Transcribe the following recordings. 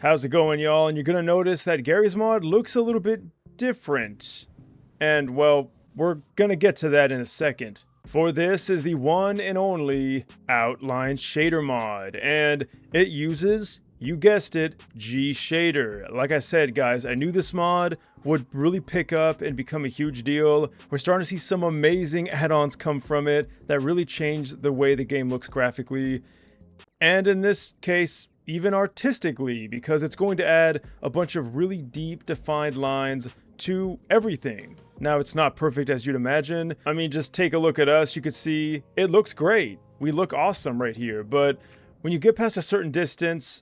How's it going, y'all? And you're gonna notice that Garry's mod looks a little bit different. And, well, we're gonna get to that in a second. For this is the one and only Outline Shader mod, and it uses, you guessed it, G Shader. Like I said, guys, I knew this mod would really pick up and become a huge deal. We're starting to see some amazing add-ons come from it that really change the way the game looks graphically. And in this case, even artistically, because it's going to add a bunch of really deep defined lines to everything. Now, it's not perfect as you'd imagine. I mean, just take a look at us. You can see it looks great. We look awesome right here. But when you get past a certain distance,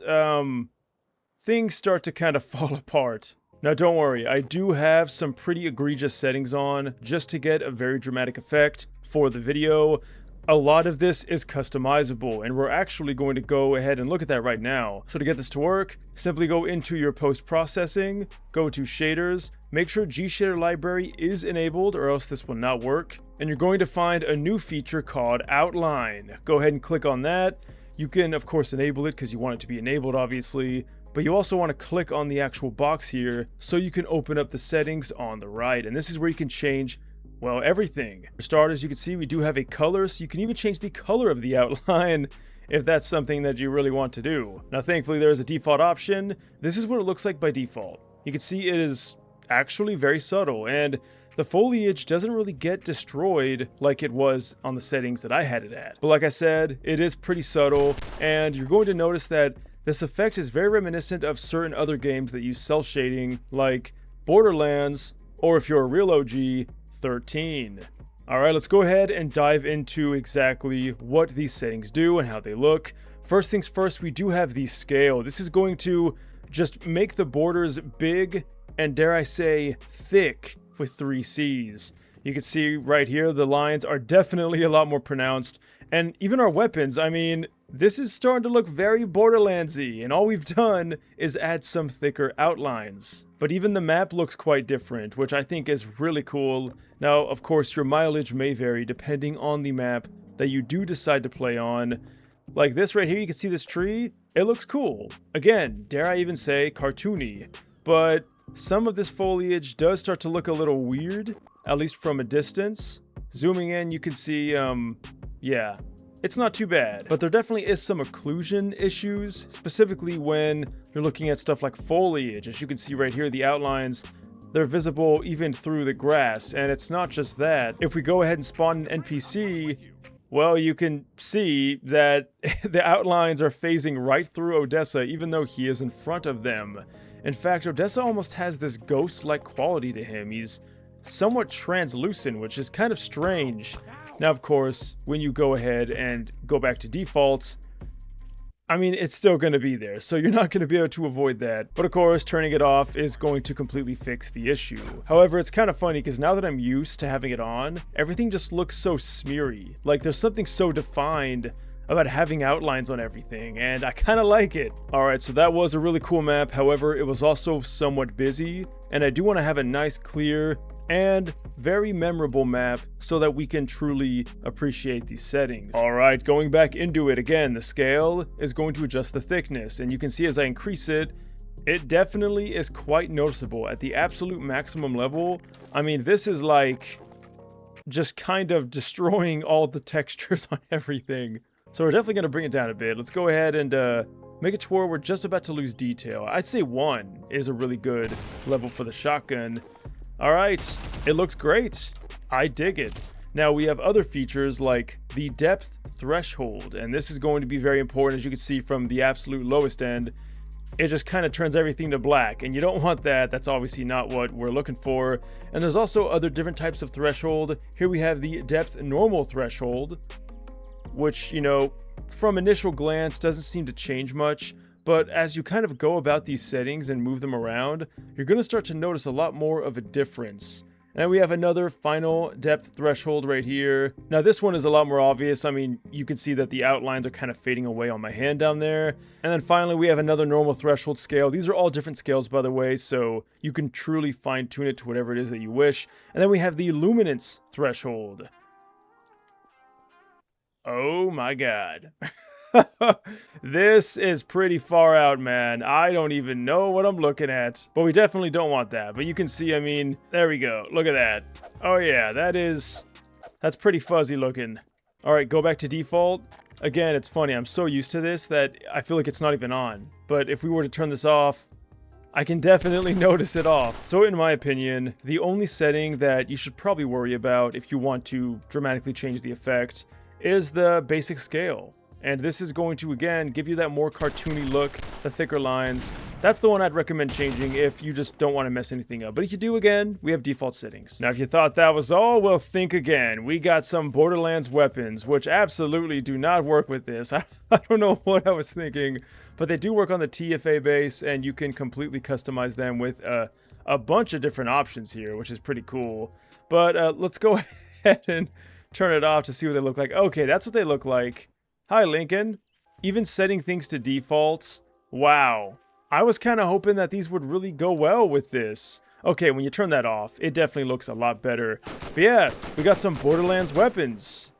things start to kind of fall apart. Now, don't worry. I do have some pretty egregious settings on just to get a very dramatic effect for the video. A lot of this is customizable, and we're actually going to go ahead and look at that right now. So to get this to work, simply go into your post-processing, go to shaders, make sure GShader library is enabled or else this will not work. And you're going to find a new feature called Outline. Go ahead and click on that. You can, of course, enable it because you want it to be enabled, obviously. But you also want to click on the actual box here so you can open up the settings on the right. And this is where you can change, well, everything. For starters, you can see we do have a color, so you can even change the color of the outline if that's something that you really want to do. Now, thankfully, there's a default option. This is what it looks like by default. You can see it is actually very subtle, and the foliage doesn't really get destroyed like it was on the settings that I had it at. But like I said, it is pretty subtle, and you're going to notice that this effect is very reminiscent of certain other games that use cell shading, like Borderlands, or if you're a real OG, 13. Alright, let's go ahead and dive into exactly what these settings do and how they look. First things first, we do have the scale. This is going to just make the borders big and, dare I say, thick with 3 C's. You can see right here the lines are definitely a lot more pronounced, and even our weapons, I mean, this is starting to look very Borderlands-y, and all we've done is add some thicker outlines. But even the map looks quite different, which I think is really cool. Now, of course, your mileage may vary depending on the map that you do decide to play on. Like this right here, you can see this tree. It looks cool. Again, dare I even say cartoony. But some of this foliage does start to look a little weird, at least from a distance. Zooming in, you can see, yeah, it's not too bad. But there definitely is some occlusion issues, specifically when you're looking at stuff like foliage. As you can see right here, the outlines, they're visible even through the grass. And it's not just that. If we go ahead and spawn an NPC, well, you can see that the outlines are phasing right through Odessa, even though he is in front of them. In fact, Odessa almost has this ghost-like quality to him. He's somewhat translucent, which is kind of strange. Now, of course, when you go ahead and go back to default, I mean, it's still going to be there, so you're not going to be able to avoid that. But of course, turning it off is going to completely fix the issue. However, it's kind of funny because now that I'm used to having it on, everything just looks so smeary. Like there's something so defined about having outlines on everything, and I kind of like it. Alright, so that was a really cool map. However, it was also somewhat busy, and I do want to have a nice, clear, and very memorable map so that we can truly appreciate these settings. Alright, going back into it again, the scale is going to adjust the thickness, and you can see as I increase it, it definitely is quite noticeable. At the absolute maximum level, I mean, this is like just kind of destroying all the textures on everything. So we're definitely going to bring it down a bit. Let's go ahead and make it to where we're just about to lose detail. I'd say 1 is a really good level for the shotgun. Alright, it looks great. I dig it. Now we have other features like the depth threshold, and this is going to be very important. As you can see from the absolute lowest end, it just kind of turns everything to black, and you don't want that. That's obviously not what we're looking for. And there's also other different types of threshold. Here we have the depth normal threshold, which, you know, from initial glance doesn't seem to change much, but as you kind of go about these settings and move them around, you're going to start to notice a lot more of a difference. And we have another final depth threshold right here. Now this one is a lot more obvious. I mean, you can see that the outlines are kind of fading away on my hand down there. And then finally we have another normal threshold scale. These are all different scales, by the way, so you can truly fine tune it to whatever it is that you wish. And then we have the luminance threshold. Oh my god. This is pretty far out, man. I don't even know what I'm looking at. But we definitely don't want that. But you can see, I mean, there we go. Look at that. Oh yeah, that's pretty fuzzy looking. All right, go back to default. Again, it's funny. I'm so used to this that I feel like it's not even on. But if we were to turn this off, I can definitely notice it off. So in my opinion, the only setting that you should probably worry about if you want to dramatically change the effect is the basic scale. And this is going to, again, give you that more cartoony look, the thicker lines. That's the one I'd recommend changing if you just don't want to mess anything up. But if you do, again, we have default settings. Now, if you thought that was all, well, think again. We got some Borderlands weapons, which absolutely do not work with this. I don't know what I was thinking, but they do work on the TFA base, and you can completely customize them with a bunch of different options here, which is pretty cool. But let's go ahead and turn it off to see what they look like. Okay, that's what they look like. Hi, Lincoln. Even setting things to default. Wow. I was kind of hoping that these would really go well with this. Okay, when you turn that off, it definitely looks a lot better. But yeah, we got some Borderlands weapons.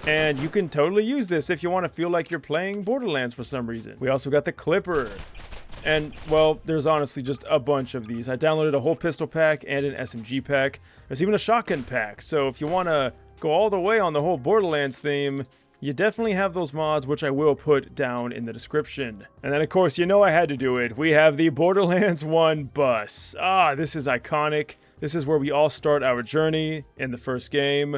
And you can totally use this if you want to feel like you're playing Borderlands for some reason. We also got the Clipper. And, well, there's honestly just a bunch of these. I downloaded a whole pistol pack and an SMG pack. There's even a shotgun pack. So if you want to go all the way on the whole Borderlands theme, you definitely have those mods, which I will put down in the description. And then, of course, you know I had to do it. We have the Borderlands 1 bus. Ah, this is iconic. This is where we all start our journey in the first game.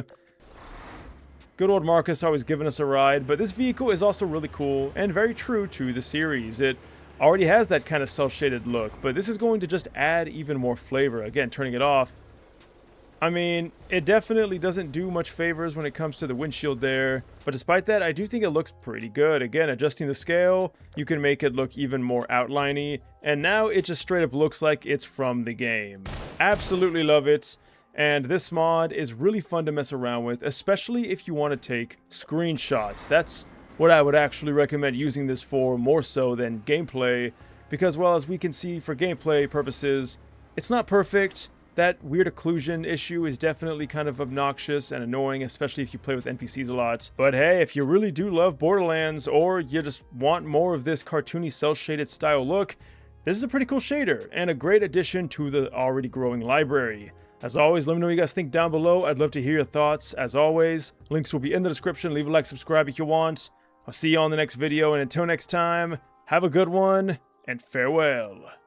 Good old Marcus always giving us a ride, but this vehicle is also really cool and very true to the series. It already has that kind of cel-shaded look, but this is going to just add even more flavor. Again, turning it off. I mean, it definitely doesn't do much favors when it comes to the windshield there, but despite that, I do think it looks pretty good. Again, adjusting the scale, you can make it look even more outliney, and now it just straight up looks like it's from the game. Absolutely love it, and this mod is really fun to mess around with, especially if you want to take screenshots. That's what I would actually recommend using this for more so than gameplay, because, well, as we can see, for gameplay purposes, it's not perfect. That weird occlusion issue is definitely kind of obnoxious and annoying, especially if you play with NPCs a lot. But hey, if you really do love Borderlands, or you just want more of this cartoony cel-shaded style look, this is a pretty cool shader, and a great addition to the already growing library. As always, let me know what you guys think down below. I'd love to hear your thoughts. As always, links will be in the description. Leave a like, subscribe if you want. I'll see you on the next video, and until next time, have a good one, and farewell.